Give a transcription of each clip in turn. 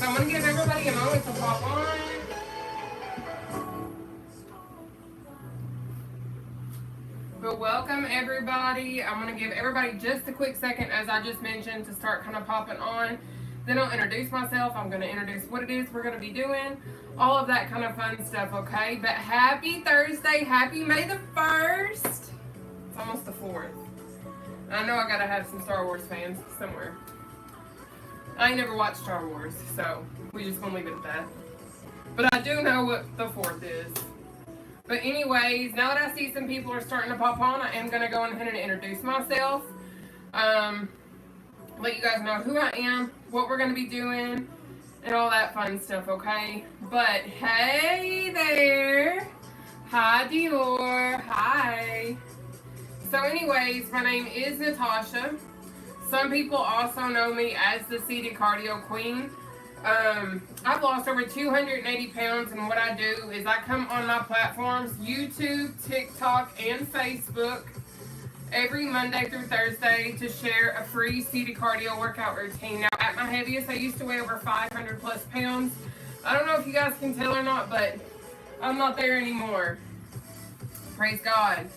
So I'm going to give everybody a moment to pop on. But welcome everybody. I'm going to give everybody just a quick second, as I just mentioned, to start kind of popping on. Then I'll introduce myself. I'm going to introduce what it is we're going to be doing. All of that kind of fun stuff, okay? But happy Thursday. Happy May the 1st. It's almost the 4th. I know I got to have some Star Wars fans somewhere. I ain't never watched Star Wars, so we just going to leave it at that. But I do know what the 4th is. But anyways, now that I see some people are starting to pop on, I am going to go ahead and introduce myself. Let you guys know who I am, what we're going to be doing, and all that fun stuff, okay? But hey there. Hi, Dior. Hi. So anyways, my name is Nataushia. Some people also know me as the Seated Cardio Queen. I've lost over 280 pounds, and what I do is I come on my platforms, YouTube, TikTok, and Facebook, every Monday through Thursday to share a free seated cardio workout routine. Now, at my heaviest, I used to weigh over 500 plus pounds. I don't know if you guys can tell or not, but I'm not there anymore. Praise God.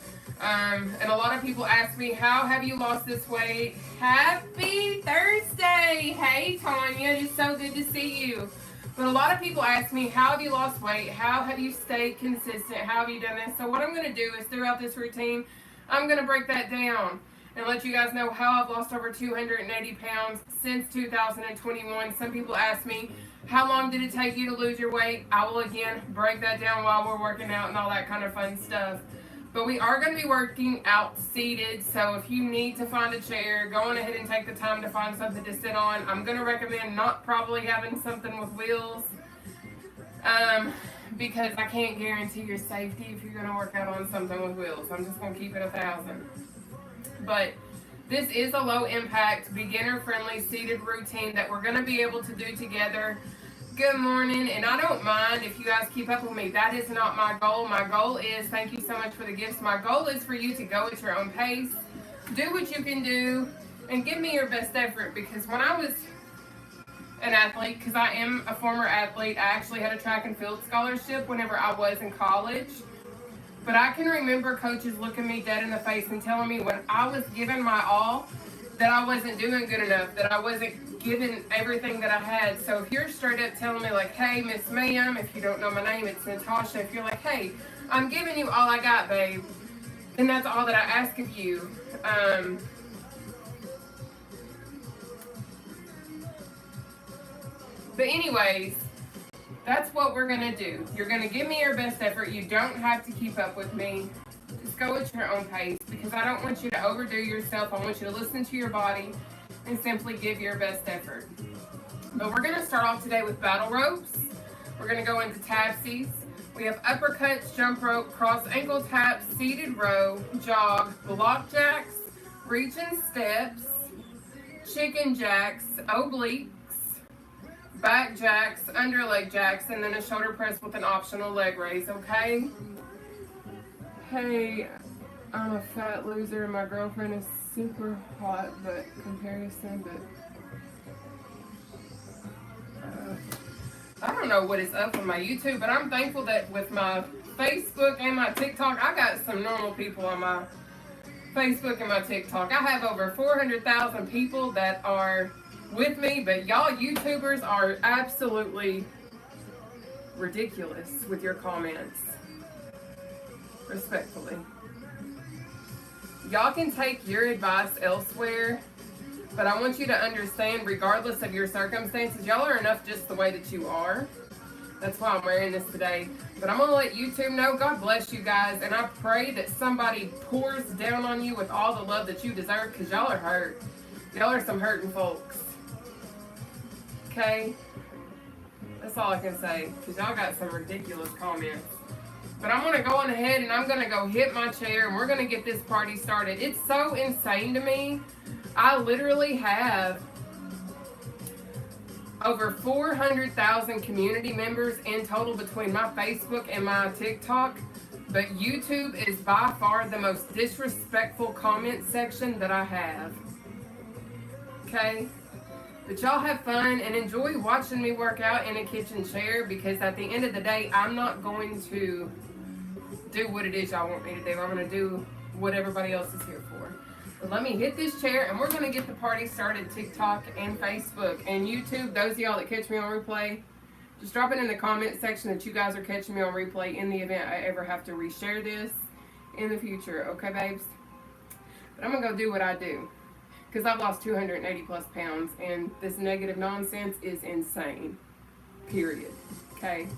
And a lot of people ask me, how have you lost this weight? Happy Thursday! Hey, Tanya, it's so good to see you. But a lot of people ask me, how have you lost weight? How have you stayed consistent? How have you done this? So what I'm going to do is, throughout this routine, I'm going to break that down and let you guys know how I've lost over 280 pounds since 2021. Some people ask me, how long did it take you to lose your weight? I will again break that down while we're working out and all that kind of fun stuff. But we are going to be working out seated, so if you need to find a chair, go on ahead and take the time to find something to sit on. I'm going to recommend not probably having something with wheels, because I can't guarantee your safety if you're going to work out on something with wheels. I'm just going to keep it 1,000. But this is a low-impact, beginner-friendly seated routine that we're going to be able to do together. Good morning, and I don't mind if you guys keep up with me. That is not my goal. My goal is, thank you so much for the gifts, my goal is for you to go at your own pace, do what you can do, and give me your best effort. Because when I was an athlete, because I am a former athlete, I actually had a track and field scholarship whenever I was in college. But I can remember coaches looking me dead in the face and telling me when I was giving my all that I wasn't doing good enough, that I wasn't giving everything that I had. So if you're straight up telling me like, hey, Miss Ma'am, if you don't know my name, it's Nataushia. If you're like, hey, I'm giving you all I got, babe, then that's all that I ask of you. But anyways, that's what we're going to do. You're going to give me your best effort. You don't have to keep up with me. Just go at your own pace, because I don't want you to overdo yourself. I want you to listen to your body and simply give your best effort. But we're going to start off today with battle ropes. We're going to go into tapsies. We have uppercuts, jump rope, cross ankle taps, seated row, jog, block jacks, reach and steps, chicken jacks, obliques, back jacks, under leg jacks, and then a shoulder press with an optional leg raise, okay? Hey, I'm a fat loser and my girlfriend is super hot, but comparison, I don't know what is up with my YouTube, but I'm thankful that with my Facebook and my TikTok, I got some normal people on my Facebook and my TikTok. I have over 400,000 people that are with me, but y'all YouTubers are absolutely ridiculous with your comments. Respectfully. Y'all can take your advice elsewhere, but I want you to understand, regardless of your circumstances, y'all are enough just the way that you are. That's why I'm wearing this today. But I'm going to let YouTube know, God bless you guys, and I pray that somebody pours down on you with all the love that you deserve, because y'all are hurt. Y'all are some hurting folks. Okay? That's all I can say, because y'all got some ridiculous comments. But I'm going to go on ahead and I'm going to go hit my chair and we're going to get this party started. It's so insane to me. I literally have over 400,000 community members in total between my Facebook and my TikTok. But YouTube is by far the most disrespectful comment section that I have. Okay? But y'all have fun and enjoy watching me work out in a kitchen chair, because at the end of the day, I'm not going to do what it is y'all want me to do. I'm going to do what everybody else is here for. But let me hit this chair and we're going to get the party started. TikTok and Facebook and YouTube. Those of y'all that catch me on replay, just drop it in the comment section that you guys are catching me on replay in the event I ever have to reshare this in the future. Okay, babes? But I'm going to go do what I do, because I've lost 280 plus pounds and this negative nonsense is insane. Period. Okay?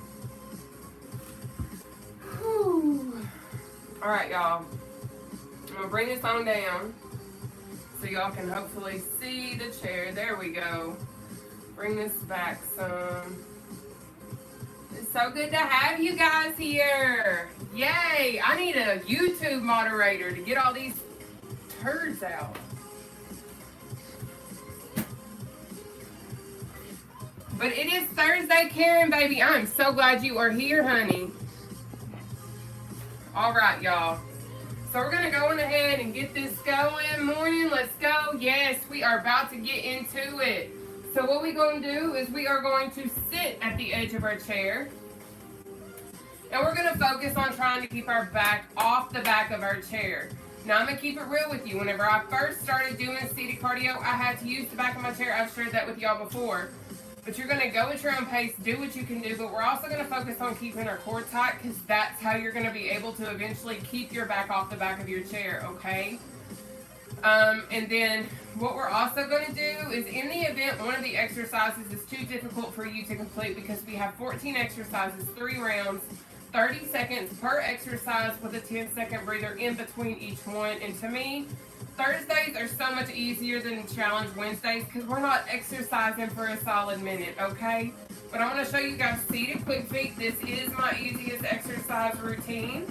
Whew. Alright, y'all. I'm going to bring this on down so y'all can hopefully see the chair. There we go. Bring this back some. It's so good to have you guys here. Yay! I need a YouTube moderator to get all these turds out. But it is Thursday, Karen, baby. I'm so glad you are here, honey. All right, y'all. So we're going to go on ahead and get this going. Morning, let's go. Yes, we are about to get into it. So what we're going to do is we are going to sit at the edge of our chair. And we're going to focus on trying to keep our back off the back of our chair. Now, I'm going to keep it real with you. Whenever I first started doing seated cardio, I had to use the back of my chair. I've shared that with y'all before. But you're going to go at your own pace, do what you can do. But we're also going to focus on keeping our core tight, because that's how you're going to be able to eventually keep your back off the back of your chair, okay? And then what we're also going to do is, in the event one of the exercises is too difficult for you to complete, because we have 14 exercises, 3 rounds, 30 seconds per exercise with a 10-second breather in between each one. And to me, Thursdays are so much easier than Challenge Wednesdays, because we're not exercising for a solid minute, okay? But I'm going to show you guys seated quick feet. This is my easiest exercise routine,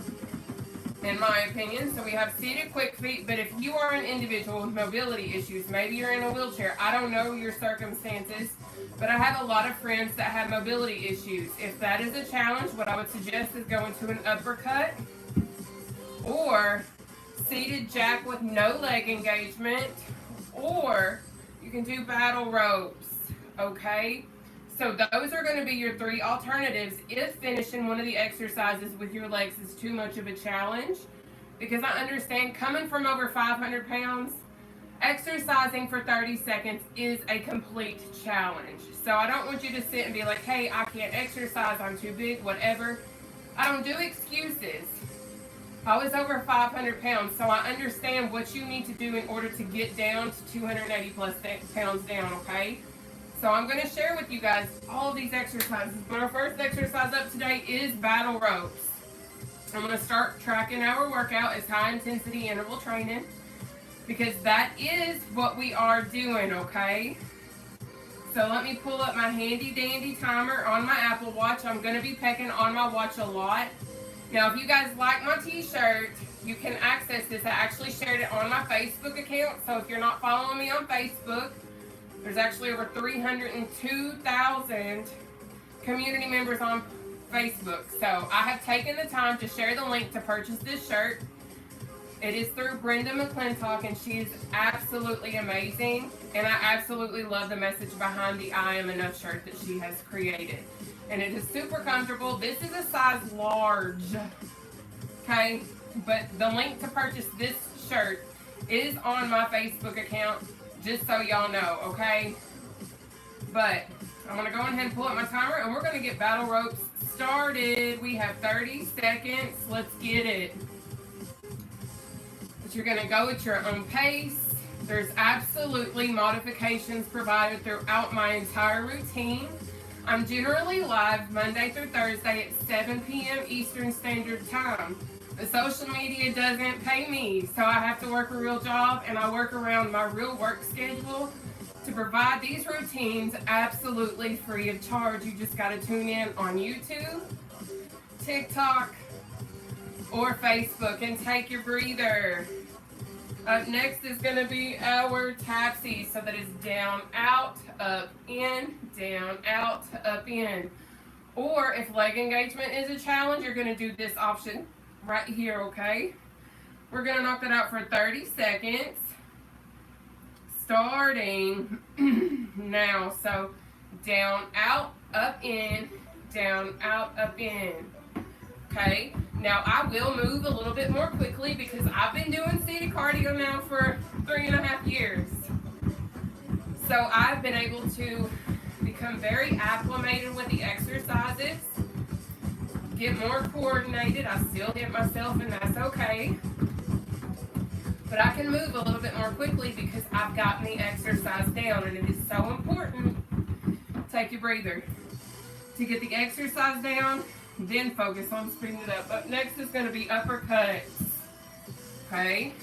in my opinion. So we have seated quick feet, but if you are an individual with mobility issues, maybe you're in a wheelchair, I don't know your circumstances, but I have a lot of friends that have mobility issues. If that is a challenge, what I would suggest is going to an uppercut or seated jack with no leg engagement, or you can do battle ropes, okay? So those are going to be your 3 alternatives if finishing one of the exercises with your legs is too much of a challenge, because I understand, coming from over 500 pounds, exercising for 30 seconds is a complete challenge. So I don't want you to sit and be like, hey, I can't exercise, I'm too big, whatever. I don't do excuses. I was over 500 pounds, so I understand what you need to do in order to get down to 280 plus pounds down, okay? So I'm going to share with you guys all of these exercises, but our first exercise up today is battle ropes. I'm going to start tracking our workout as high intensity interval training, because that is what we are doing, okay? So let me pull up my handy dandy timer on my Apple Watch. I'm going to be pecking on my watch a lot. Now, if you guys like my t-shirt, you can access this. I actually shared it on my Facebook account. So if you're not following me on Facebook, there's actually over 302,000 community members on Facebook. So I have taken the time to share the link to purchase this shirt. It is through Brenda McClintock, and she is absolutely amazing. And I absolutely love the message behind the I Am Enough shirt that she has created. And it is super comfortable. This is a size large, okay? But the link to purchase this shirt is on my Facebook account, just so y'all know, okay? But I'm going to go ahead and pull up my timer, and we're going to get battle ropes started. We have 30 seconds. Let's get it. But you're going to go at your own pace. There's absolutely modifications provided throughout my entire routine. I'm generally live Monday through Thursday at 7 p.m. Eastern Standard Time. The social media doesn't pay me, so I have to work a real job, and I work around my real work schedule to provide these routines absolutely free of charge. You just got to tune in on YouTube, TikTok, or Facebook and take your breather. Up next is going to be our tapsy, so that is down, out, up, in, down, out, up, in. Or if leg engagement is a challenge, you're going to do this option right here, okay? We're going to knock that out for 30 seconds. starting now. So down, out, up, in, down, out, up, in. Okay, now I will move a little bit more quickly because I've been doing city cardio now for 3.5 years. So I've been able to become very acclimated with the exercises, get more coordinated. I still hit myself and that's okay. But I can move a little bit more quickly because I've gotten the exercise down, and it is so important. Take your breather. To get the exercise down, then focus on speeding it up. Up next is going to be uppercuts. Okay?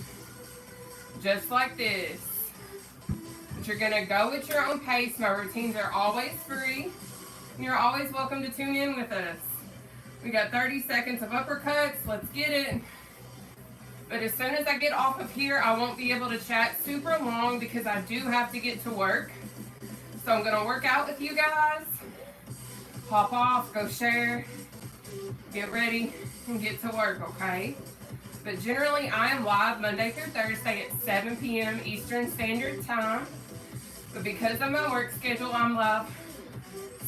Just like this. But you're going to go at your own pace. My routines are always free. You're always welcome to tune in with us. We got 30 seconds of uppercuts. Let's get it. But as soon as I get off of here, I won't be able to chat super long because I do have to get to work. So I'm going to work out with you guys. Hop off, go share, get ready, and get to work, okay? But generally, I am live Monday through Thursday at 7 p.m. Eastern Standard Time. But because of my work schedule, I'm live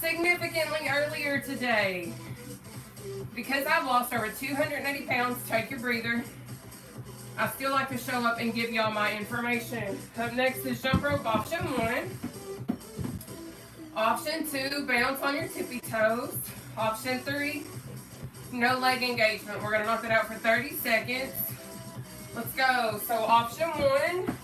significantly earlier today. Because I've lost over 280 pounds, take your breather. I still like to show up and give y'all my information. Up next is jump rope option 1. Option 2, bounce on your tippy toes. Option 3, no leg engagement. We're going to knock it out for 30 seconds. Let's go. So option 1.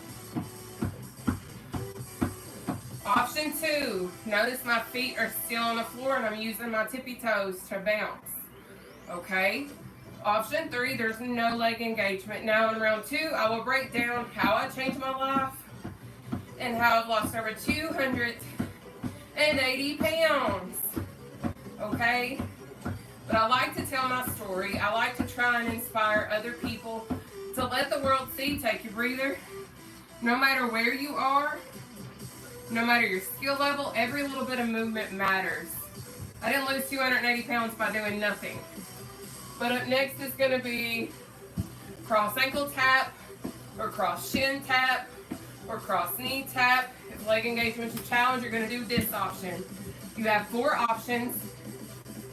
Option 2, notice my feet are still on the floor and I'm using my tippy toes to bounce. Okay? Option 3, there's no leg engagement. Now in round 2, I will break down how I changed my life and how I've lost over 280 pounds. Okay? But I like to tell my story. I like to try and inspire other people to let the world see. Take your breather. No matter where you are, no matter your skill level, every little bit of movement matters. I didn't lose 280 pounds by doing nothing. But up next is going to be cross ankle tap, or cross shin tap, or cross knee tap. If leg engagement's a challenge, you're going to do this option. You have 4 options.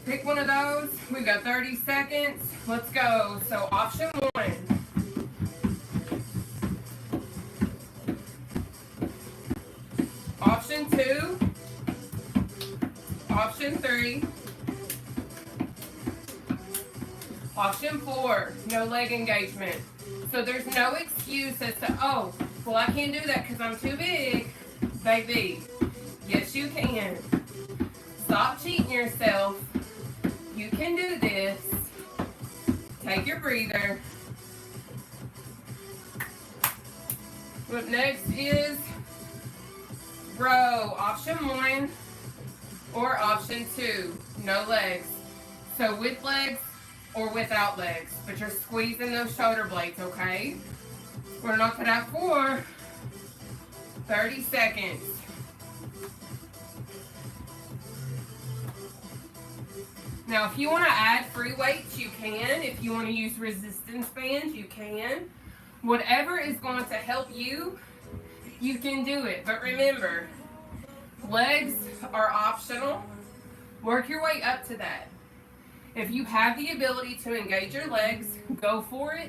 Pick one of those. We've got 30 seconds. Let's go. So option 1. Option 2. Option 3. Option 4, no leg engagement. So there's no excuse as to, oh, well, I can't do that because I'm too big. Baby, yes you can. Stop cheating yourself. You can do this. Take your breather. Up next is row. Option 1 or option 2, no legs. So with legs or without legs, but you're squeezing those shoulder blades, okay? We're gonna knock it out for 30 seconds. Now, if you want to add free weights, you can. If you want to use resistance bands, you can. Whatever is going to help you, you can do it. But remember, legs are optional. Work your way up to that. If you have the ability to engage your legs, go for it.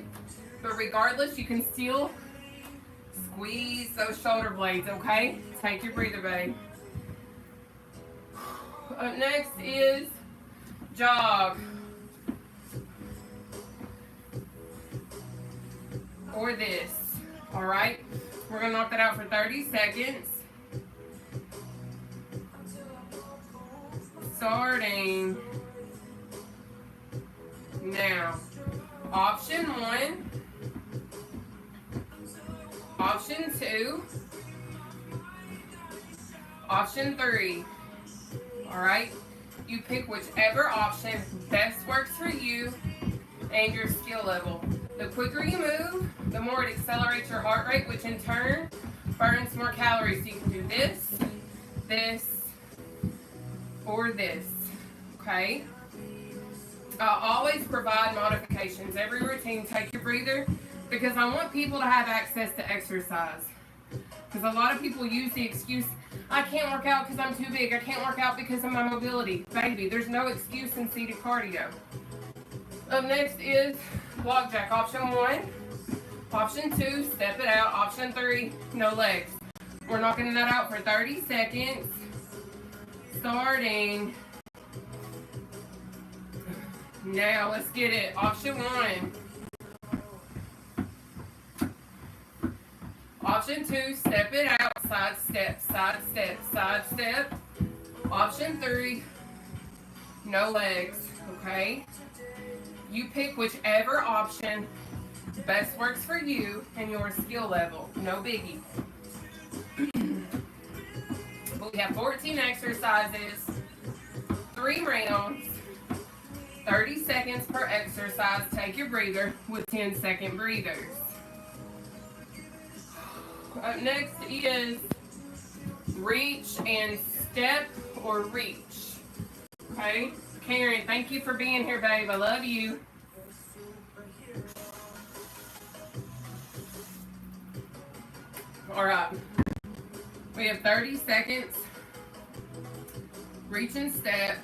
But regardless, you can still squeeze those shoulder blades, okay? Take your breather, babe. Up next is jog. Or this, all right? We're gonna knock that out for 30 seconds. Starting now. Option 1, option 2, option 3. All right? You pick whichever option best works for you and your skill level. The quicker you move, the more it accelerates your heart rate, which in turn burns more calories. So you can do this, this, or this, okay? I'll always provide modifications. Every routine, take your breather, because I want people to have access to exercise. Because a lot of people use the excuse, I can't work out because I'm too big. I can't work out because of my mobility. Baby, there's no excuse in seated cardio. Up next is block jack. Option 1. Option 2, step it out. Option 3, no legs. We're knocking that out for 30 seconds. Starting now. Let's get it. Option 1. Option 2, step it out. Side step, side step, side step. Option 3, no legs. Okay? You pick whichever option best works for you and your skill level. No biggie. We have 14 exercises, 3 rounds, 30 seconds per exercise. Take your breather with 10-second breathers. Up next is reach and step or reach. Okay? Karen, thank you for being here, babe. I love you. All right. We have 30 seconds. Reach and step.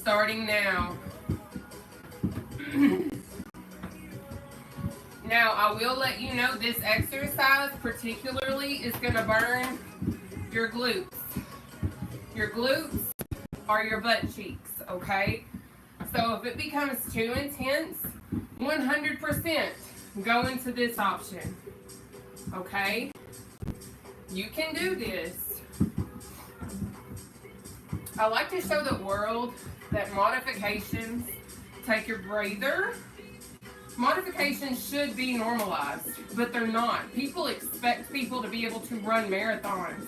Starting now. Now, I will let you know this exercise particularly is going to burn your glutes. Your glutes are your butt cheeks, okay? So if it becomes too intense, 100% go into this option, okay? You can do this. I like to show the world that modifications, take your breather. Modifications should be normalized, but they're not. People expect people to be able to run marathons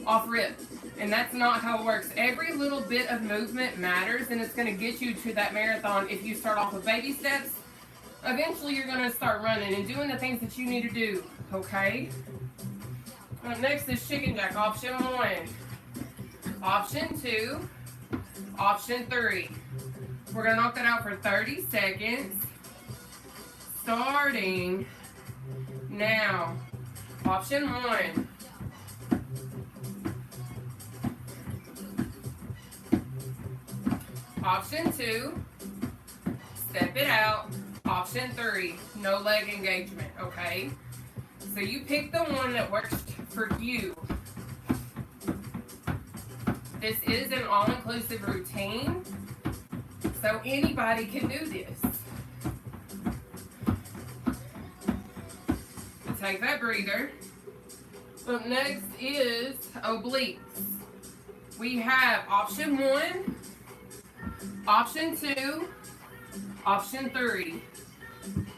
off rip, and that's not how it works. Every little bit of movement matters, and it's going to get you to that marathon. If you start off with baby steps, eventually you're going to start running and doing the things that you need to do, okay? Next is chicken jack. Option 1, option 2, option 3. We're going to knock that out for 30 seconds. Starting now. Option 1. Option 2. Step it out. Option 3. No leg engagement, okay? So you pick the one that works for you. This is an all-inclusive routine, so anybody can do this. Take that breather. Up next is obliques. We have option 1, option 2, option 3.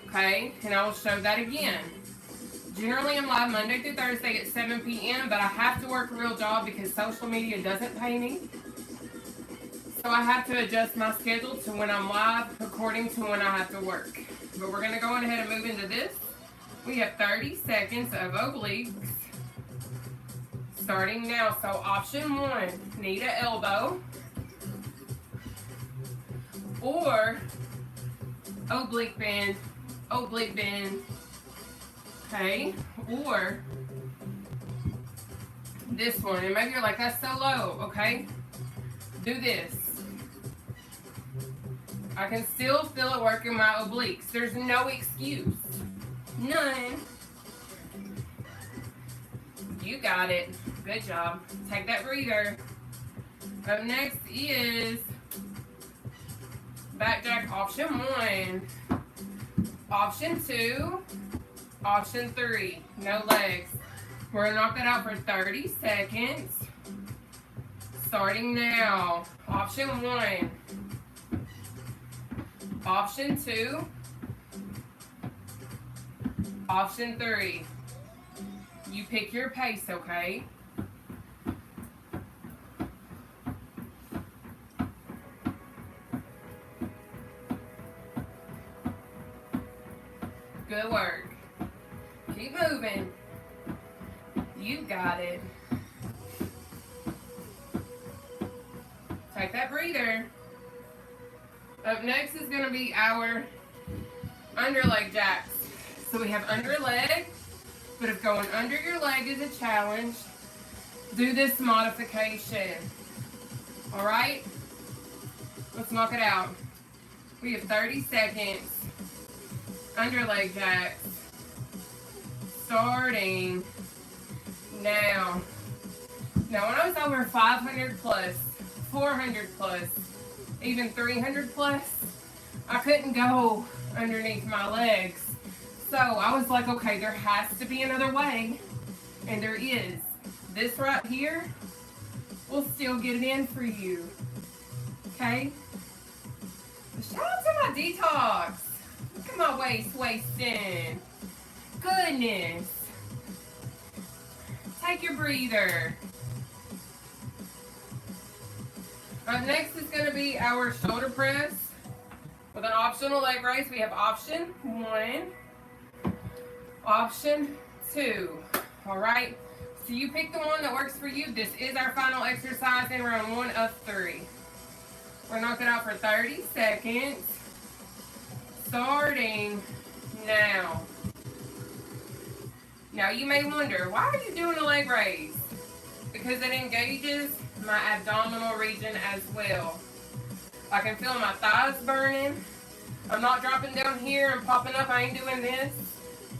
Okay, and I will show that again. Generally, I'm live Monday through Thursday at 7 p.m., but I have to work a real job because social media doesn't pay me. So I have to adjust my schedule to when I'm live according to when I have to work. But we're going to go on ahead and move into this. We have 30 seconds of obliques. Starting now. So option 1, knee to elbow. Or oblique bend, oblique bend. Okay? Or this one. And maybe you're like, that's so low. Okay? Do this. I can still feel it working my obliques. There's no excuse. None. You got it. Good job. Take that breather. Up next is back jack. Option 1, option 2, option 3. No legs. We're gonna knock that out for 30 seconds. Starting now. Option 1, option 2, option 3. You pick your pace, okay? Good work. Keep moving. You got it. Take that breather. Up next is going to be our underleg jacks. So we have underleg, But if going under your leg is a challenge, do this modification. All right? Let's knock it out. We have 30 seconds. Under leg jacks. Starting now. Now, when I was over 500 plus, 400 plus, even 300 plus, I couldn't go underneath my legs. So I was like, okay, there has to be another way. And there is. This right here will still get it in for you. Okay? Shout out to my detox. Look at my waist wasting. Goodness. Take your breather. Up next is going to be our shoulder press with an optional leg raise. We have option 1, option 2. All right. So you pick the one that works for you. This is our final exercise in round 1 of 3. We're knocking out for 30 seconds. Starting now. Now you may wonder, why are you doing a leg raise? Because it engages my abdominal region as well. I can feel my thighs burning. I'm not dropping down here and popping up. I ain't doing this.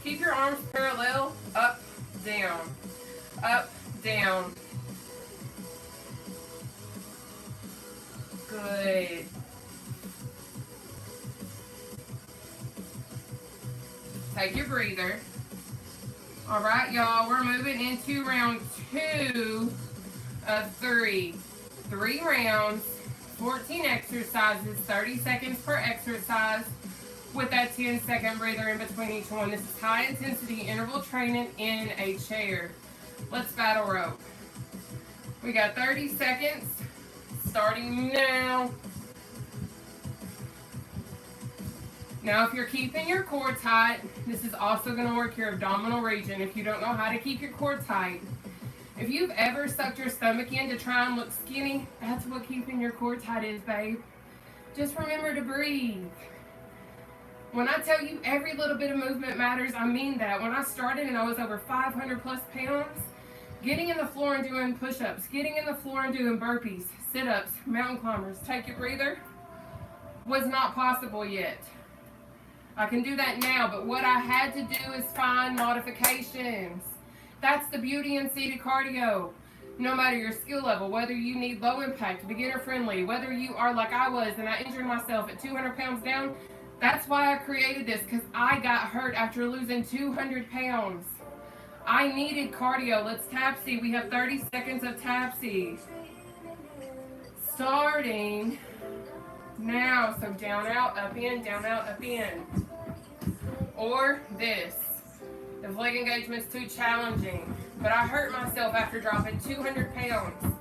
Keep your arms parallel, up, down, up, down. Good. Take your breather. All right, y'all, we're moving into round 2 of 3. 3 rounds, 14 exercises, 30 seconds per exercise with that 10-second breather in between each one. This is high intensity interval training in a chair. Let's battle rope. We got 30 seconds starting now. Now, if you're keeping your core tight, this is also going to work your abdominal region. If you don't know how to keep your core tight, if you've ever sucked your stomach in to try and look skinny, that's what keeping your core tight is, babe. Just remember to breathe. When I tell you every little bit of movement matters, I mean that. When I started and I was over 500 plus pounds, getting in the floor and doing push-ups, getting in the floor and doing burpees, sit-ups, mountain climbers, take your breather, was not possible yet. I can do that now, but what I had to do is find modifications. That's the beauty in seated cardio. No matter your skill level, whether you need low impact, beginner friendly, whether you are like I was and I injured myself at 200 pounds down, that's why I created this, because I got hurt after losing 200 pounds. I needed cardio. Let's tapsy. We have 30 seconds of tapsy. Starting now. So down, out, up, in, down, out, up, in. Or this. If leg engagement's too challenging. But I hurt myself after dropping 200 pounds.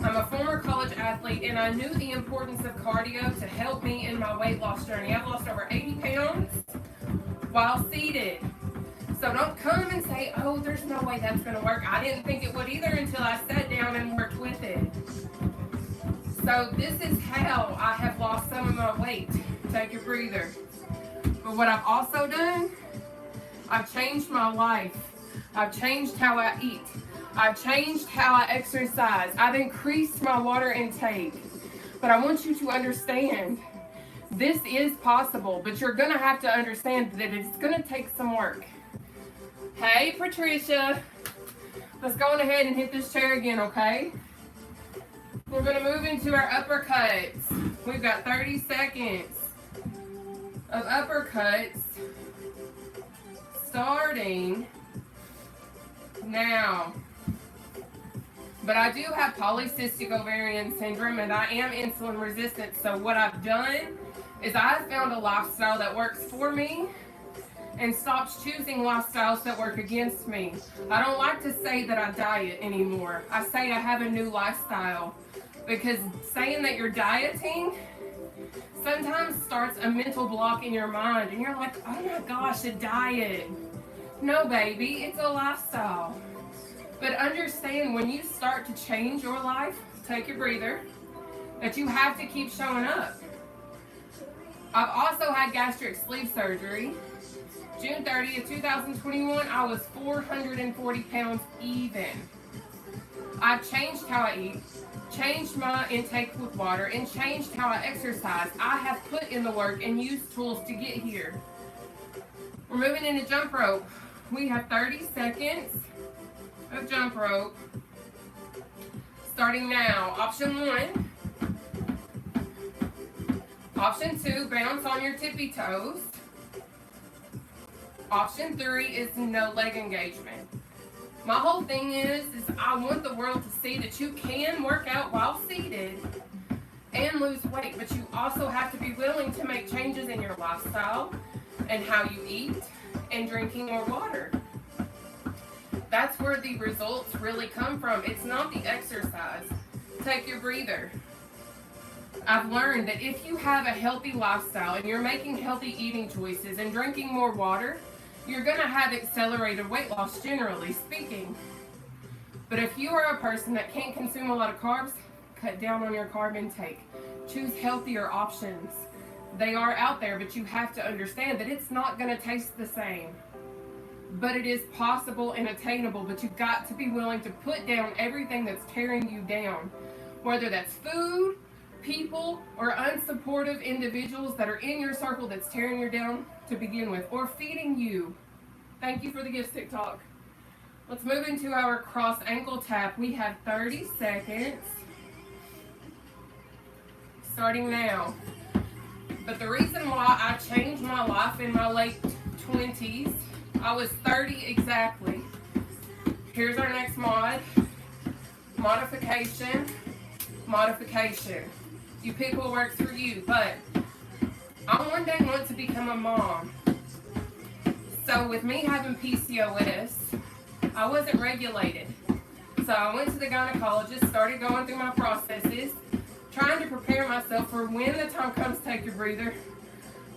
I'm a former college athlete, and I knew the importance of cardio to help me in my weight loss journey. I've lost over 80 pounds while seated. So don't come and say, oh, there's no way that's going to work. I didn't think it would either until I sat down and worked with it. So this is how I have lost some of my weight. Take your breather. But what I've also done, I've changed my life. I've changed how I eat. I've changed how I exercise. I've increased my water intake. But I want you to understand, this is possible, but you're going to have to understand that it's going to take some work. Hey, Patricia. Let's go on ahead and hit this chair again, okay? We're going to move into our uppercuts. We've got 30 seconds of uppercuts starting now. But I do have polycystic ovarian syndrome and I am insulin resistant. So what I've done is I've found a lifestyle that works for me and stopped choosing lifestyles that work against me. I don't like to say that I diet anymore. I say I have a new lifestyle, because saying that you're dieting sometimes starts a mental block in your mind and you're like, oh my gosh, a diet. No, baby, it's a lifestyle. But understand, when you start to change your life, take your breather, that you have to keep showing up. I've also had gastric sleeve surgery, June 30th, 2021, I was 440 pounds even. I've changed how I eat, changed my intake with water, and changed how I exercise. I have put in the work and used tools to get here. We're moving into jump rope. We have 30 seconds of jump rope. Starting now. Option 1. Option 2, bounce on your tippy toes. Option 3 is no leg engagement. My whole thing is I want the world to see that you can work out while seated and lose weight, but you also have to be willing to make changes in your lifestyle and how you eat and drinking more water. That's where the results really come from. It's not the exercise. Take your breather. I've learned that if you have a healthy lifestyle and you're making healthy eating choices and drinking more water, you're going to have accelerated weight loss, generally speaking. But if you are a person that can't consume a lot of carbs, cut down on your carb intake. Choose healthier options. They are out there, but you have to understand that it's not going to taste the same. But it is possible and attainable, but you've got to be willing to put down everything that's tearing you down. Whether that's food, people, or unsupportive individuals that are in your circle that's tearing you down to begin with, or feeding you. Thank you for the gifts, TikTok. Let's move into our cross ankle tap. We have 30 seconds. Starting now. But the reason why I changed my life in my late 20s, I was 30 exactly. Here's our next mod. Modification. Modification. You pick what works for you, but I one day want to become a mom. So with me having PCOS, I wasn't regulated. So I went to the gynecologist, started going through my processes, trying to prepare myself for when the time comes, take your breather,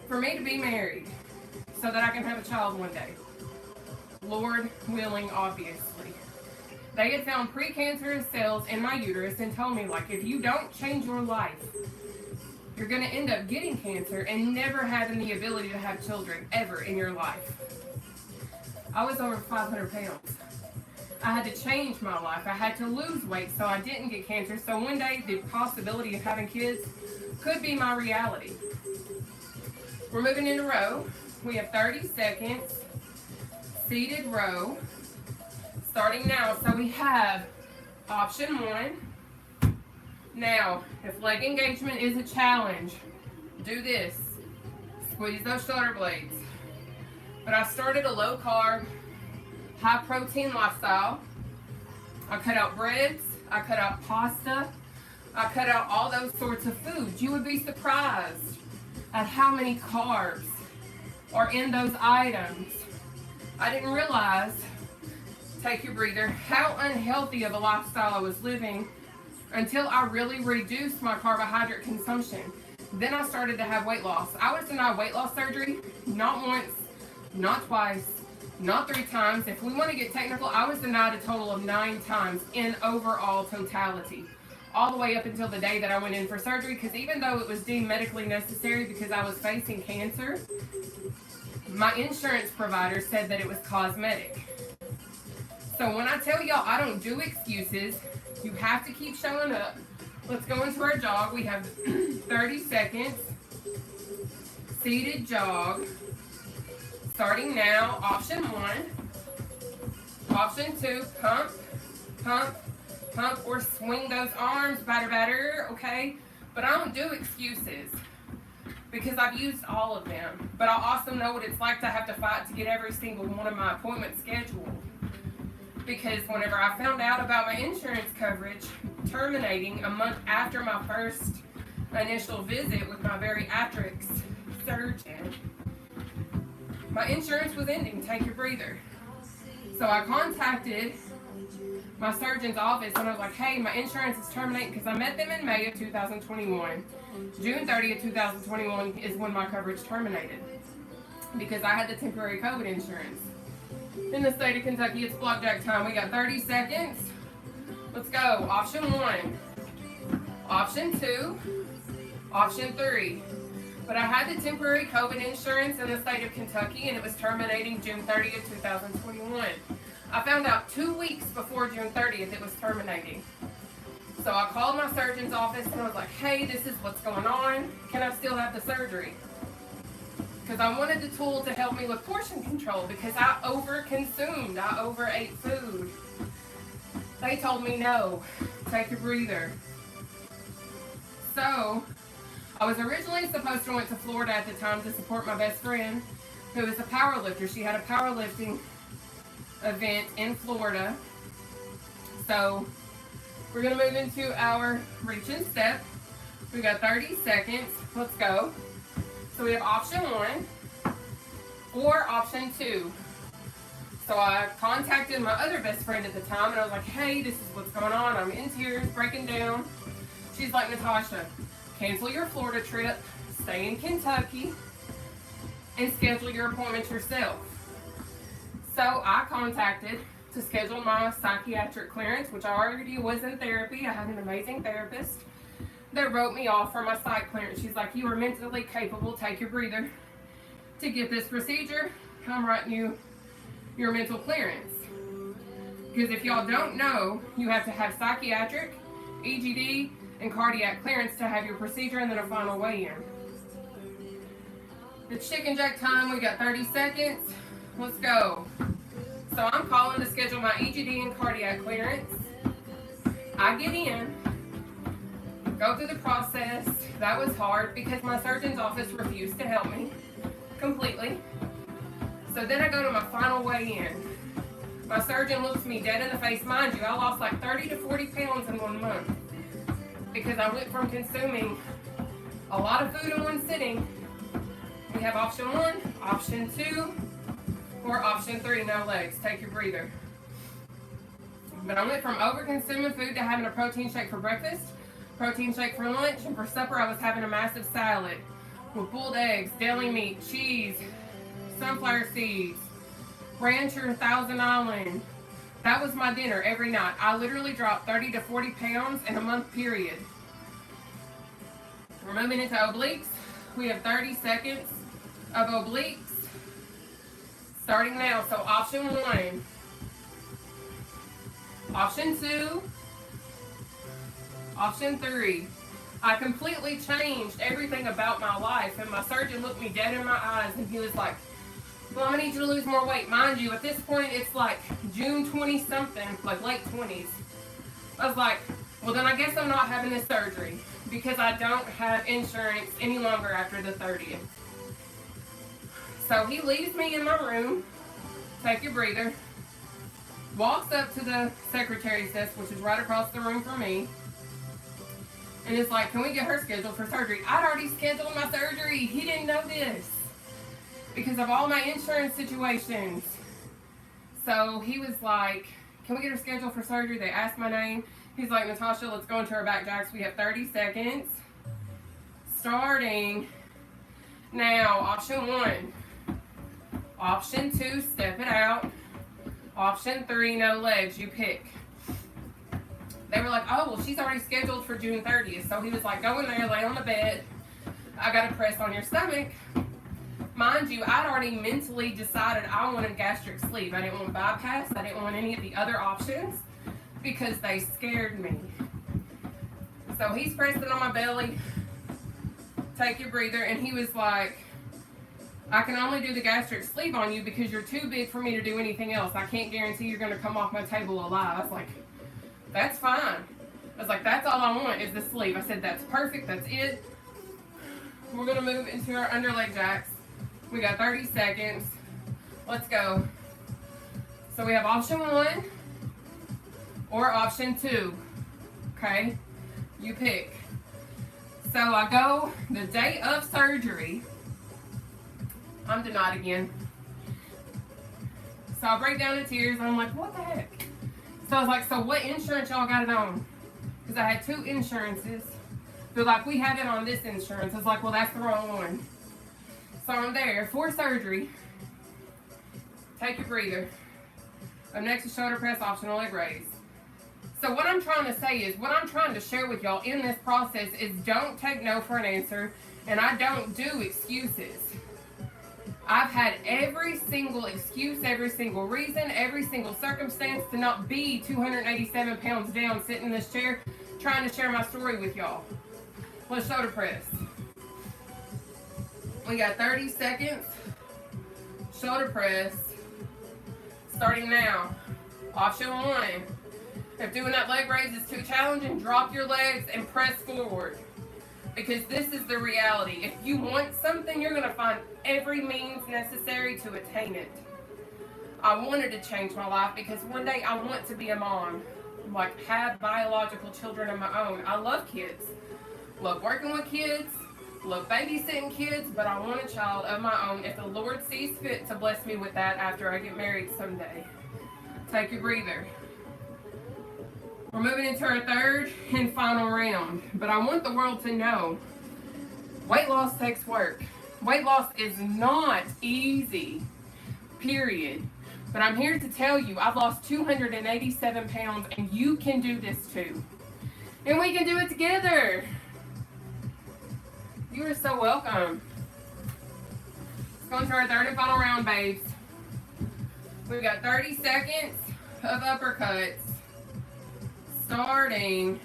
for me to be married so that I can have a child one day. Lord willing, obviously. They had found precancerous cells in my uterus and told me, like, if you don't change your life, you're going to end up getting cancer and never having the ability to have children ever in your life. I was over 500 pounds. I had to change my life. I had to lose weight so I didn't get cancer. So one day, the possibility of having kids could be my reality. We're moving into row. We have 30 seconds. Seated row. Starting now. So we have option 1. Now, if leg engagement is a challenge, do this. Squeeze those shoulder blades. But I started a low carb, high protein lifestyle. I cut out breads, I cut out pasta, I cut out all those sorts of foods. You would be surprised at how many carbs are in those items. I didn't realize, take your breather, how unhealthy of a lifestyle I was living until I really reduced my carbohydrate consumption. Then I started to have weight loss. I was denied weight loss surgery, not once, not twice, not 3 times. If we want to get technical, I was denied a total of 9 times in overall totality, all the way up until the day that I went in for surgery, because even though it was deemed medically necessary because I was facing cancer, my insurance provider said that it was cosmetic. So when I tell y'all I don't do excuses, you have to keep showing up. Let's go into our jog. We have 30 seconds. Seated jog. Starting now. Option 1. Option 2, pump, pump, pump, or swing those arms, batter, okay? But I don't do excuses because I've used all of them. But I also know what it's like to have to fight to get every single one of my appointments scheduled. Because whenever I found out about my insurance coverage terminating a month after my first initial visit with my bariatrics surgeon, my insurance was ending. Take your breather. So I contacted my surgeon's office and I was like, hey, my insurance is terminating, because I met them in May of 2021. June 30th, 2021 is when my coverage terminated because I had the temporary COVID insurance. In the state of Kentucky, it's blackjack time. We got 30 seconds. Let's go. Option 1. Option 2. Option 3. But I had the temporary COVID insurance in the state of Kentucky, and it was terminating June 30th, 2021. I found out 2 weeks before June 30th it was terminating. So I called my surgeon's office and I was like, hey, this is what's going on. Can I still have the surgery? Because I wanted the tool to help me with portion control because I overconsumed. I overate food. They told me no, take a breather. So I was originally supposed to went to Florida at the time to support my best friend who is a power lifter. She had a powerlifting event in Florida. So we're going to move into our reach and step. We got 30 seconds. Let's go. So we have option 1 or option 2. So I contacted my other best friend at the time and I was like, hey, this is what's going on. I'm in tears, breaking down. She's like, Natasha, cancel your Florida trip, stay in Kentucky, and schedule your appointment yourself. So I contacted to schedule my psychiatric clearance, which I already was in therapy. I had an amazing therapist that wrote me off for my psych clearance. She's like, you are mentally capable, take your breather, to get this procedure. I'm writing you your mental clearance. Because if y'all don't know, you have to have psychiatric, EGD, and cardiac clearance to have your procedure and then a final weigh-in. It's chicken jack time. We got 30 seconds. Let's go. So I'm calling to schedule my EGD and cardiac clearance. I get in, go through the process. That was hard because my surgeon's office refused to help me completely. So then I go to my final weigh-in. My surgeon looks me dead in the face. Mind you, I lost like 30 to 40 pounds in 1 month because I went from consuming a lot of food in one sitting. We have option 1, option 2, or option 3, no legs. Take your breather. But I went from over-consuming food to having a protein shake for breakfast, protein shake for lunch, and for supper I was having a massive salad with boiled eggs, deli meat, cheese, sunflower seeds, rancher, Thousand Island. That was my dinner every night. I literally dropped 30 to 40 pounds in a month period. We're moving into obliques. We have 30 seconds of obliques. Starting now. So option 1, option 2, option 3. I completely changed everything about my life, and my surgeon looked me dead in my eyes and he was like, well, I need you to lose more weight. Mind you, at this point it's like June 20 something, like late 20s. I was like, well then I guess I'm not having this surgery because I don't have insurance any longer after the 30th. So he leaves me in my room, take your breather, walks up to the secretary's desk, which is right across the room from me, and is like, can we get her scheduled for surgery? I'd already scheduled my surgery. He didn't know this because of all my insurance situations. So he was like, can we get her scheduled for surgery? They asked my name. He's like, Natasha, let's go into our back jacks. We have 30 seconds. Starting now. Option 1. Option 2, step it out. Option 3, no legs. You pick. They were like, oh, well, she's already scheduled for June 30th. So he was like, go in there, lay on the bed. I got to press on your stomach. Mind you, I'd already mentally decided I wanted gastric sleeve. I didn't want bypass. I didn't want any of the other options because they scared me. So he's pressing on my belly. Take your breather. And he was like, I can only do the gastric sleeve on you because you're too big for me to do anything else. I can't guarantee you're going to come off my table alive. I was like, that's fine. I was like, that's all I want is the sleeve. I said, that's perfect. That's it. We're going to move into our underleg jacks. We got 30 seconds. Let's go. So we have option 1 or option 2. Okay? You pick. So I go the day of surgery. I'm denied again. So I break down in tears and I'm like, what the heck? So I was like, so what insurance y'all got it on? Because I had 2 insurances. They're like, we have it on this insurance. I was like, well, that's the wrong one. So I'm there for surgery. Take your breather. Up next is shoulder press, optional leg raise. So what I'm trying to say is, what I'm trying to share with y'all in this process is don't take no for an answer And I don't do excuses. I've had every single excuse, every single reason, every single circumstance to not be 287 pounds down sitting in this chair trying to share my story with y'all. Let's shoulder press. We got 30 seconds. Shoulder press. Starting now. Option 1. If doing that leg raise is too challenging, drop your legs and press forward. Because this is the reality. If you want something, you're going to find every means necessary to attain it. I wanted to change my life because one day I want to be a mom. Like, have biological children of my own. I love kids. Love working with kids. Love babysitting kids. But I want a child of my own if the Lord sees fit to bless me with that after I get married someday. Take a breather. We're moving into our third and final round, but I want the world to know weight loss takes work. Weight loss is not easy, period. But I'm here to tell you, I've lost 287 pounds and you can do this too. And we can do it together. You are so welcome. Let's go into our third and final round, babes. We've got 30 seconds of uppercuts. Starting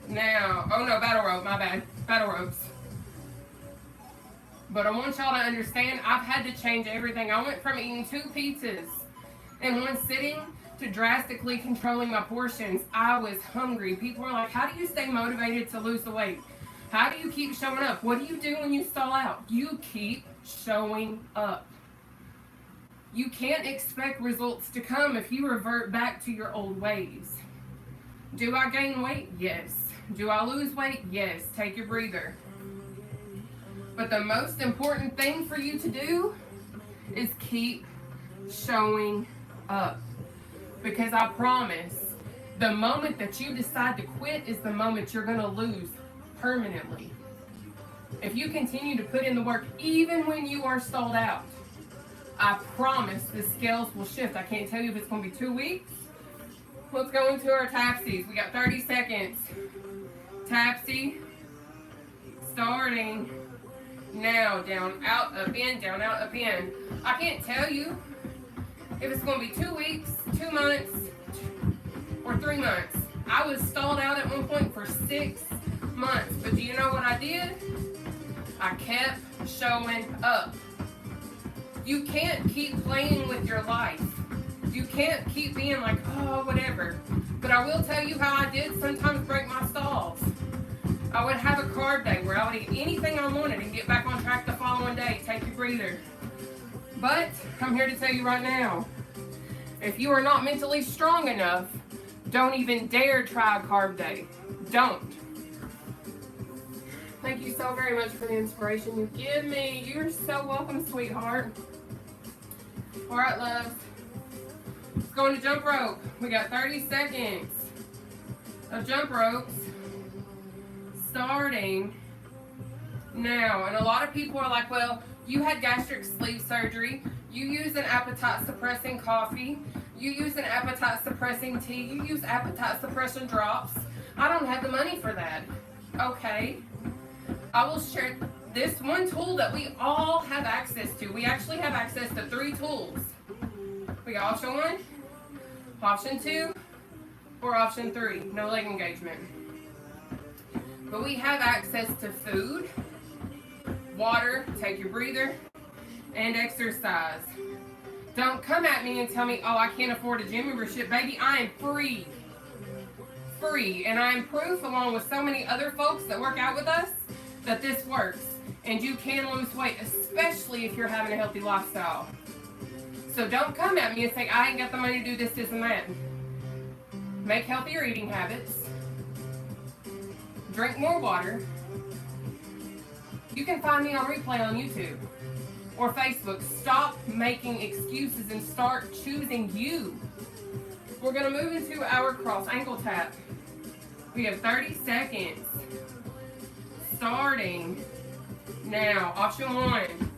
now. Oh no, battle rope, my bad. Battle ropes. But I want y'all to understand, I've had to change everything. I went from eating 2 pizzas in one sitting to drastically controlling my portions. I was hungry. People are like, how do you stay motivated to lose the weight? How do you keep showing up? What do you do when you stall out? You keep showing up. You can't expect results to come if you revert back to your old ways. Do I gain weight? Yes. Do I lose weight? Yes. Take your breather. But the most important thing for you to do is keep showing up. Because I promise, the moment that you decide to quit is the moment you're going to lose permanently. If you continue to put in the work, even when you are stalled out, I promise the scales will shift. I can't tell you if it's going to be 2 weeks. Let's go into our tapsies. We got 30 seconds. Tapsy. Starting now. Down, out, up, in. Down, out, up, in. I can't tell you if it's going to be 2 weeks, 2 months, or 3 months. I was stalled out at one point for 6 months. But do you know what I did? I kept showing up. You can't keep playing with your life. You can't keep being like, oh, whatever. But I will tell you how I did sometimes break my stalls. I would have a carb day where I would eat anything I wanted and get back on track the following day. Take your breather. But I'm here to tell you right now, if you are not mentally strong enough, don't even dare try a carb day. Don't. Thank you so very much for the inspiration you give me. You're so welcome, sweetheart. All right, love. Let's go into jump rope. We got 30 seconds of jump ropes starting now. And a lot of people are like, well, you had gastric sleeve surgery. You use an appetite suppressing coffee. You use an appetite suppressing tea. You use appetite suppression drops. I don't have the money for that. Okay. I will share this one tool that we all have access to. We actually have access to 3 tools. We got option 1, option 2, or option 3. No leg engagement. But we have access to food, water, take your breather, and exercise. Don't come at me and tell me, oh, I can't afford a gym membership. Baby, I am free. Free. And I am proof, along with so many other folks that work out with us, that this works. And you can lose weight, especially if you're having a healthy lifestyle. So don't come at me and say, I ain't got the money to do this, this, and that. Make healthier eating habits. Drink more water. You can find me on replay on YouTube or Facebook. Stop making excuses and start choosing you. We're going to move into our cross ankle tap. We have 30 seconds. Starting now. Option 1.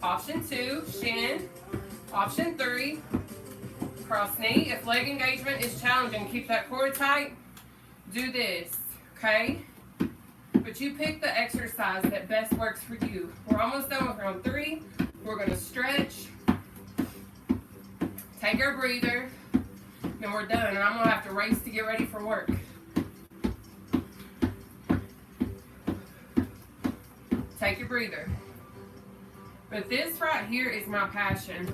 Option 2, shin. Option 3, cross knee. If leg engagement is challenging, keep that core tight. Do this. okay? But you pick the exercise that best works for you. We're almost done with round 3. We're going to stretch, take our breather, then we're done. And I'm going to have to race to get ready for work. Take your breather. But this right here is my passion.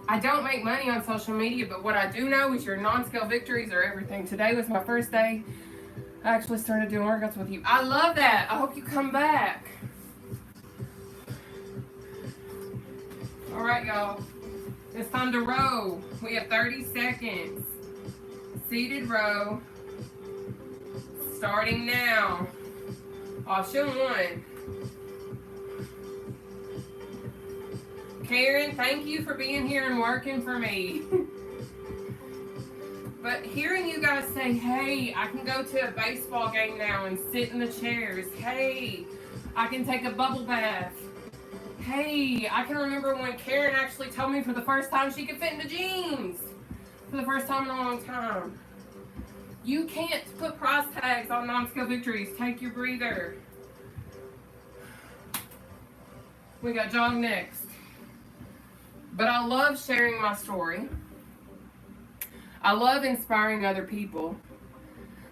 I don't make money on social media, but what I do know is your non-scale victories are everything. Today was my first day. I actually started doing workouts with you. I love that. I hope you come back. All right, y'all. It's time to row. We have 30 seconds. Seated row. Starting now. Option 1. Karen, thank you for being here and working for me. But hearing you guys say, hey, I can go to a baseball game now and sit in the chairs. Hey, I can take a bubble bath. Hey, I can remember when Karen actually told me for the first time she could fit into jeans. For the first time in a long time. You can't put price tags on non-scale victories. Take your breather. We got jog next. But I love sharing my story. I love inspiring other people.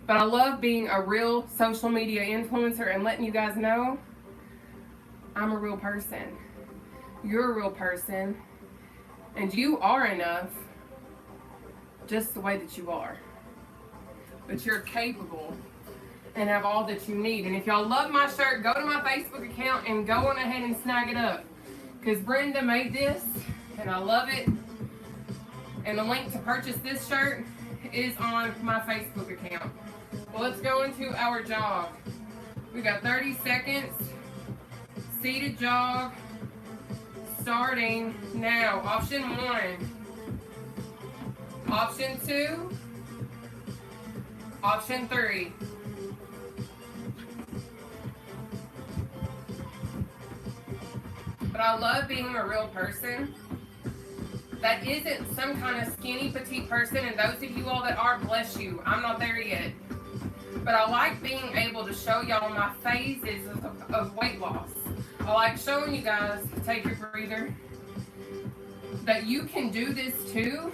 But I love being a real social media influencer and letting you guys know I'm a real person. You're a real person. And you are enough just the way that you are. But you're capable and have all that you need. And if y'all love my shirt, go to my Facebook account and go on ahead and snag it up. Because Brenda made this and I love it. And the link to purchase this shirt is on my Facebook account. Well, let's go into our jog. We got 30 seconds. Seated jog. Starting now. Option 1. Option 2. Option 3. But I love being a real person that isn't some kind of skinny, petite person, and those of you all that are, bless you. I'm not there yet. But I like being able to show y'all my phases of weight loss. I like showing you guys, take your breather, that you can do this too,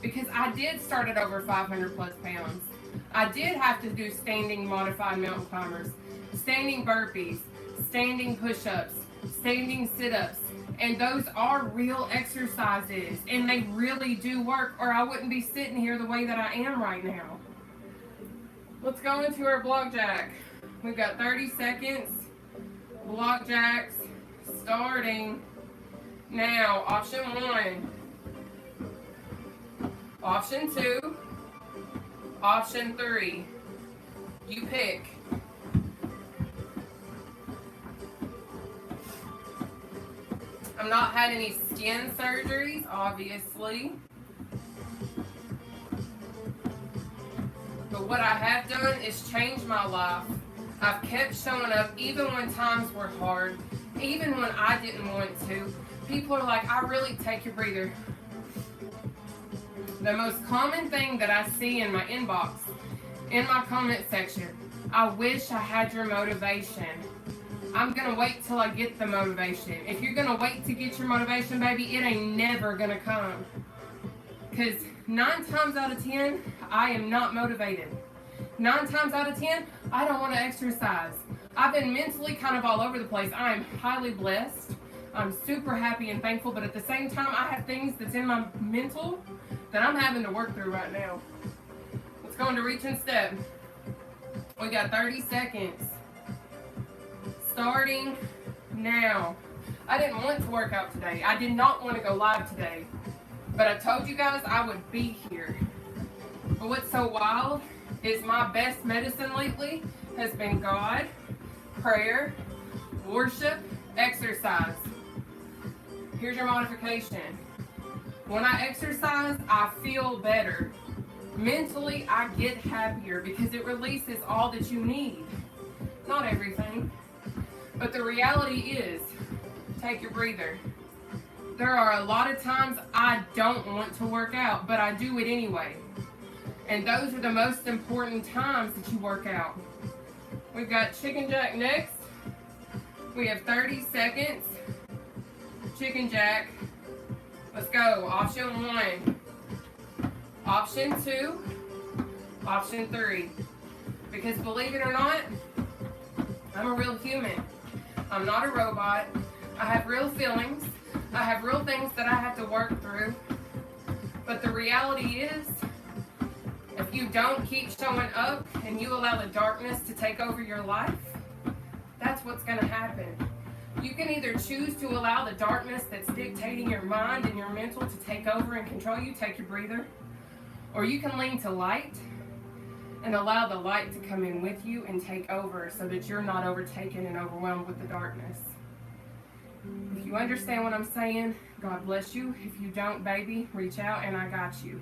because I did start at over 500 plus pounds. I did have to do standing modified mountain climbers, standing burpees, standing push-ups, standing sit-ups. And those are real exercises, and they really do work, or I wouldn't be sitting here the way that I am right now. Let's go into our block jack. We've got 30 seconds. Block jacks starting now. Option 1. Option 2. Option 3. You pick. I've not had any skin surgeries, obviously. But what I have done is change my life. I've kept showing up even when times were hard, even when I didn't want to. People are like, I really take your breather. The most common thing that I see in my inbox, in my comment section, I wish I had your motivation. I'm going to wait till I get the motivation. If you're going to wait to get your motivation, baby, it ain't never going to come. Because 9 times out of 10, I am not motivated. 9 times out of 10, I don't want to exercise. I've been mentally kind of all over the place. I am highly blessed. I'm super happy and thankful, but at the same time, I have things that's in my mental that I'm having to work through right now. Let's go into reach and step. We got 30 seconds. Starting now. I didn't want to work out today. I did not want to go live today. But I told you guys I would be here. But what's so wild is my best medicine lately has been God, prayer, worship, exercise. Here's your modification. When I exercise, I feel better. Mentally, I get happier because it releases all that you need. Not everything. But the reality is, take your breather. There are a lot of times I don't want to work out, but I do it anyway. And those are the most important times that you work out. We've got chicken jack next. We have 30 seconds. Chicken jack. Let's go. Option 1. Option 2. Option 3. Because believe it or not, I'm a real human. I'm not a robot. I have real feelings. I have real things that I have to work through. But the reality is, if you don't keep showing up and you allow the darkness to take over your life, that's what's going to happen. You can either choose to allow the darkness that's dictating your mind and your mental to take over and control you, take your breather, or you can lean to light and allow the light to come in with you and take over so that you're not overtaken and overwhelmed with the darkness. If you understand what I'm saying, God bless you. If you don't, baby, reach out and I got you.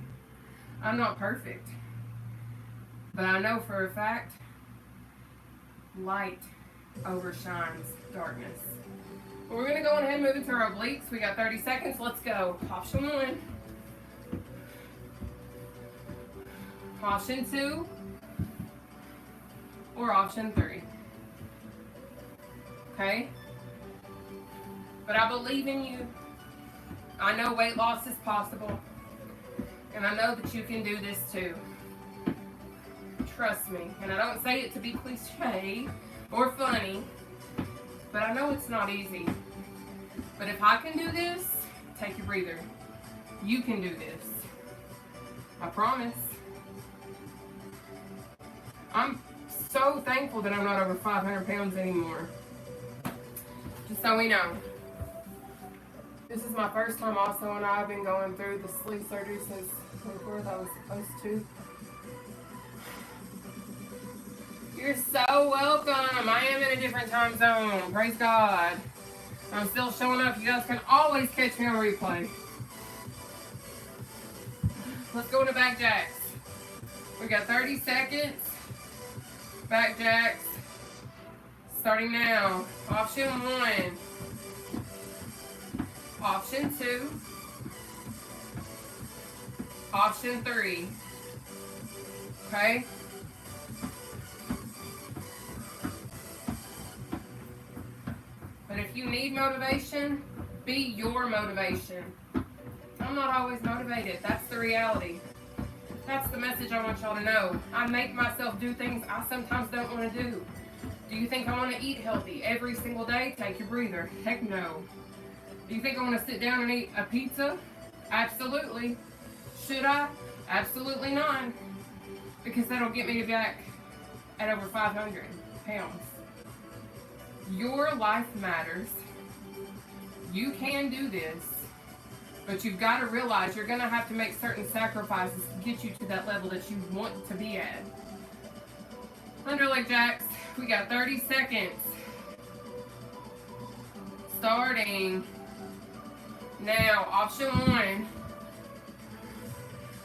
I'm not perfect, but I know for a fact, light overshines darkness. But we're going to go ahead and move into our obliques. We got 30 seconds. Let's go. Option 1. Option 2. Or option 3. Okay? But I believe in you. I know weight loss is possible. And I know that you can do this too. Trust me. And I don't say it to be cliche or funny, but I know it's not easy. But if I can do this, take your breather. You can do this. I promise. I'm so thankful that I'm not over 500 pounds anymore. Just so we know. This is my first time also, and I've been going through the sleeve surgery since before I was supposed to. You're so welcome. I am in a different time zone. Praise God. I'm still showing up. You guys can always catch me on replay. Let's go into back jacks. We got 30 seconds. Back jacks. Starting now. Option 1. Option 2. Option 3. Okay? But if you need motivation, be your motivation. I'm not always motivated. That's the reality. That's the message I want y'all to know. I make myself do things I sometimes don't want to do. Do you think I want to eat healthy every single day? Take your breather. Heck no. Do you think I want to sit down and eat a pizza? Absolutely. Should I? Absolutely not. Because that'll get me back at over 500 pounds. Your life matters. You can do this. But you've got to realize you're going to have to make certain sacrifices to get you to that level that you want to be at. Underleg jacks. We got 30 seconds. Starting now. Option 1.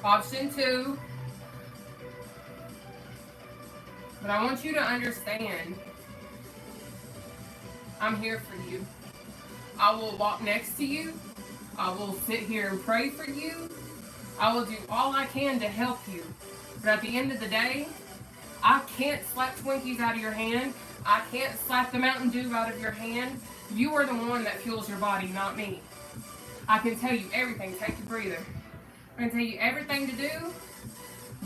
Option 2. But I want you to understand, I'm here for you. I will walk next to you. I will sit here and pray for you. I will do all I can to help you. But at the end of the day, I can't slap Twinkies out of your hand. I can't slap the Mountain Dew out of your hand. You are the one that fuels your body, not me. I can tell you everything. Take your breather. I can tell you everything to do,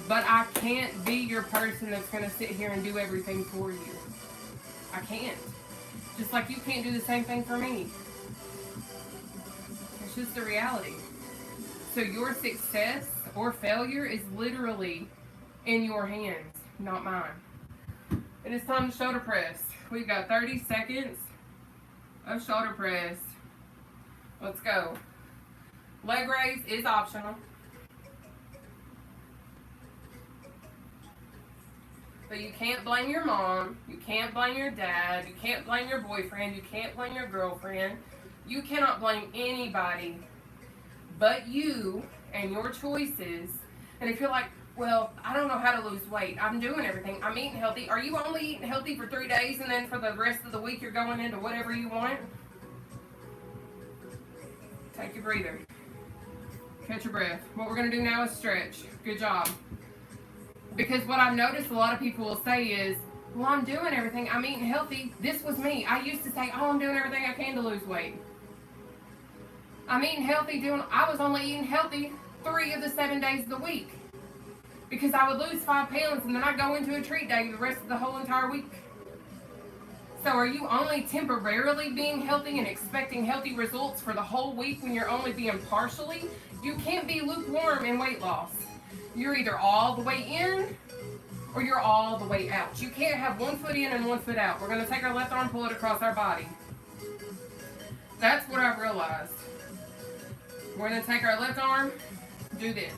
but I can't be your person that's going to sit here and do everything for you. I can't. Just like you can't do the same thing for me. It's just the reality. So your success or failure is literally in your hands, not mine. It is time to shoulder press. We've got 30 seconds of shoulder press. Let's go. Leg raise is optional. But you can't blame your mom, you can't blame your dad, you can't blame your boyfriend, you can't blame your girlfriend. You cannot blame anybody but you and your choices. And if you're like, well, I don't know how to lose weight, I'm doing everything, I'm eating healthy. Are you only eating healthy for 3 days and then for the rest of the week you're going into whatever you want? Take your breather. Catch your breath. What we're going to do now is stretch. Good job. Because what I've noticed a lot of people will say is, well, I'm doing everything. I'm eating healthy. This was me. I used to say, oh, I'm doing everything I can to lose weight. I'm eating healthy. I was only eating healthy 3 of the 7 days of the week. Because I would lose 5 pounds and then I'd go into a treat day the rest of the whole entire week. So are you only temporarily being healthy and expecting healthy results for the whole week when you're only being partially? You can't be lukewarm in weight loss. You're either all the way in or you're all the way out. You can't have 1 foot in and 1 foot out. We're going to take our left arm, pull it across our body. That's what I've realized. We're going to take our left arm, do this.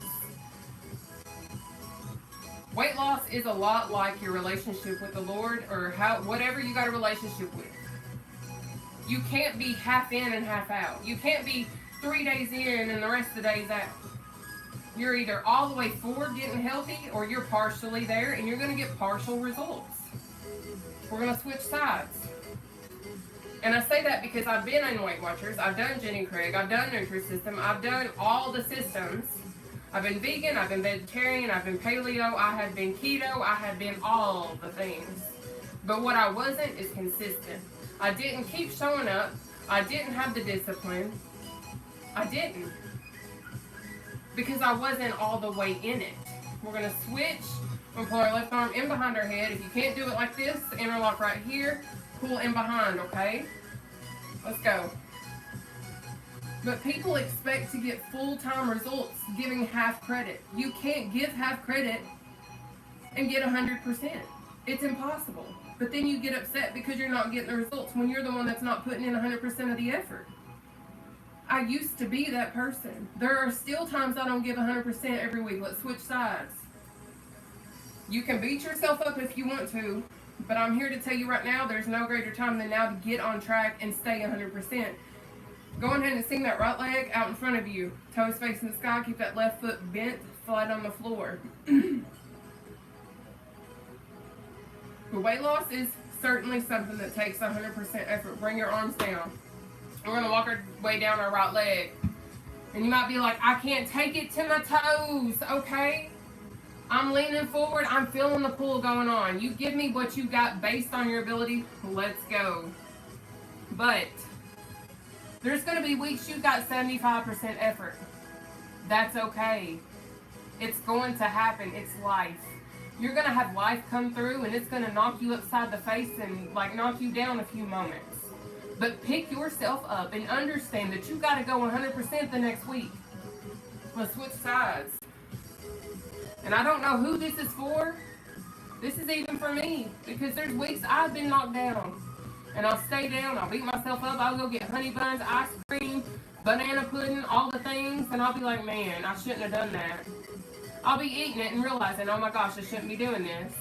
Weight loss is a lot like your relationship with the Lord, or whatever you got a relationship with. You can't be half in and half out. You can't be 3 days in and the rest of the days out. You're either all the way forward getting healthy, or you're partially there and you're going to get partial results. We're going to switch sides. And I say that because I've been in Weight Watchers, I've done Jenny Craig, I've done Nutrisystem, I've done all the systems. I've been vegan, I've been vegetarian, I've been paleo, I have been keto, I have been all the things. But what I wasn't is consistent. I didn't keep showing up. I didn't have the discipline. I didn't. Because I wasn't all the way in it. We're going to switch. We're going to pull our left arm in behind our head. If you can't do it like this, interlock right here. Pull in behind, okay? Let's go. But people expect to get full-time results giving half credit. You can't give half credit and get 100%. It's impossible. But then you get upset because you're not getting the results when you're the one that's not putting in 100% of the effort. I used to be that person. There are still times I don't give 100% every week. Let's switch sides. You can beat yourself up if you want to, but I'm here to tell you right now, there's no greater time than now to get on track and stay 100%. Go ahead and swing that right leg out in front of you. Toes facing the sky. Keep that left foot bent, flat on the floor. But weight loss is certainly something that takes 100% effort. Bring your arms down. We're going to walk our way down our right leg. And you might be like, I can't take it to my toes. Okay? I'm leaning forward. I'm feeling the pull going on. You give me what you got based on your ability. Let's go. But there's going to be weeks you got 75% effort. That's okay. It's going to happen. It's life. You're going to have life come through and it's going to knock you upside the face and knock you down a few moments. But pick yourself up and understand that you got to go 100% the next week. Let's switch sides. And I don't know who this is for. This is even for me because there's weeks I've been knocked down. And I'll stay down, I'll beat myself up, I'll go get honey buns, ice cream, banana pudding, all the things, and I'll be like, man, I shouldn't have done that. I'll be eating it and realizing, oh my gosh, I shouldn't be doing this.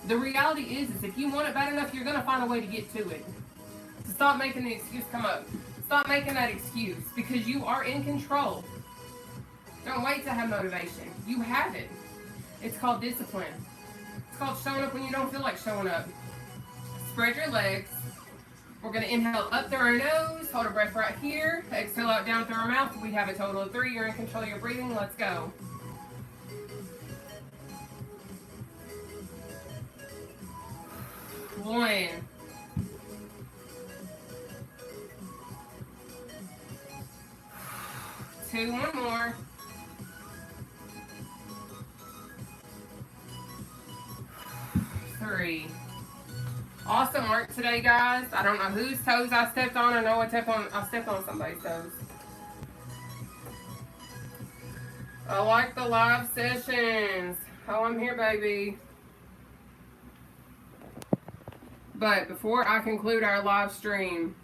The reality is if you want it bad enough, you're going to find a way to get to it. So stop making the excuse come up. Stop making that excuse because you are in control. Don't wait to have motivation. You have it. It's called discipline. It's called showing up when you don't feel like showing up. Spread your legs. We're going to inhale up through our nose. Hold our breath right here. Exhale out down through our mouth. We have a total of 3. You're in control of your breathing. Let's go. One. 2. One more. 3. Awesome work today, guys. I don't know whose toes I stepped on. I know I stepped on somebody's toes. I like the live sessions. Oh, I'm here, baby. But before I conclude our live stream,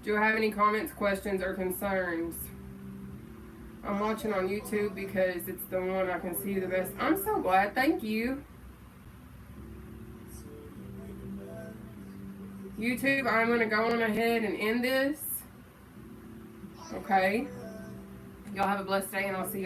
do you have any comments, questions, or concerns? I'm watching on YouTube because it's the one I can see the best. I'm so glad. Thank you. YouTube, I'm going to go on ahead and end this. Okay. Y'all have a blessed day, and I'll see y'all.